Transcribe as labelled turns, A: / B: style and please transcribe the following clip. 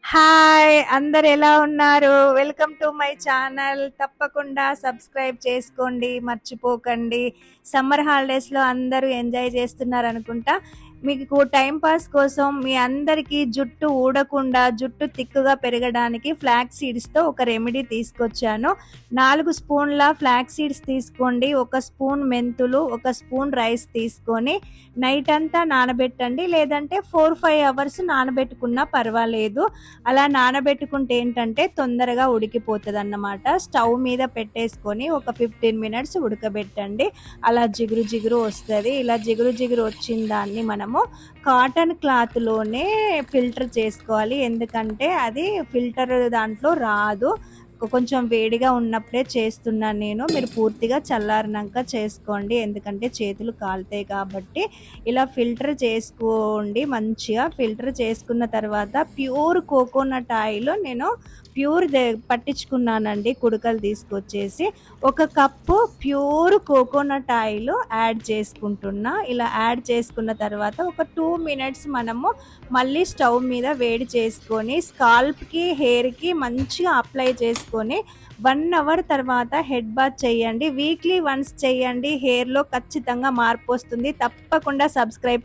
A: Hi! అందరు ఎలా ఉన్నారు? Welcome to my channel. తప్పకుండా సబ్స్క్రైబ్ చేసుకోండి మర్చిపోకండి. సమ్మర్ హాలిడేస్‌లో అందరూ ఎంజాయ్ చేస్తున్నారనుకుంటా. మీకు టైమ్ పాస్ కోసం మీ అందరికీ జుట్టు ఊడకుండా, జుట్టు తిక్కుగా పెరగడానికి ఫ్లాక్స్ సీడ్స్‌తో ఒక రెమెడీ తీసుకొచ్చాను. 4 స్పూన్ల ఫ్లాక్స్ సీడ్స్ తీసుకోండి. 1 స్పూన్ మెంతులు, 1 స్పూన్ రైస్ తీసుకొని నైట్ అంతా నానబెట్టండి. లేదంటే 4, 5 అవర్స్ నానబెట్టుకున్నా పర్వాలేదు. అలా నానబెట్టుకుంటే ఏంటంటే తొందరగా ఉడికిపోతుందన్నమాట. స్టవ్ మీద పెట్టేసుకొని ఒక 15 మినిట్స్ ఉడకబెట్టండి. అలా జిగురు జిగురు వస్తుంది. ఇలా జిగురు జిగురు వచ్చిన దాన్ని మనము కాటన్ క్లాత్లోనే ఫిల్టర్ చేసుకోవాలి. ఎందుకంటే అది ఫిల్టర్ దాంట్లో రాదు. కొంచెం వేడిగా ఉన్నప్పుడే చేస్తున్నాను నేను. మీరు పూర్తిగా చల్లారినాక చేసుకోండి, ఎందుకంటే చేతులు కాలుతాయి కాబట్టి. ఇలా ఫిల్టర్ చేసుకోండి. మంచిగా ఫిల్టర్ చేసుకున్న తర్వాత ప్యూర్ కోకోనట్ ఆయిల్ నేను పట్టించుకున్నానండి, కుడకలు తీసుకొచ్చేసి. 1 cup pure coconut oil add చేసుకుంటున్నా. ఇలా యాడ్ చేసుకున్న తర్వాత ఒక 2 మినిట్స్ మనము మళ్ళీ స్టవ్ మీద వేడి చేసుకొని స్కాల్ప్కి, హెయిర్కి మంచిగా అప్లై చేసుకొని 1 అవర్ తర్వాత హెడ్ బాత్ చేయండి. వీక్లీ వన్స్ చేయండి. హెయిర్లో ఖచ్చితంగా మార్పు వస్తుంది. తప్పకుండా సబ్స్క్రైబ్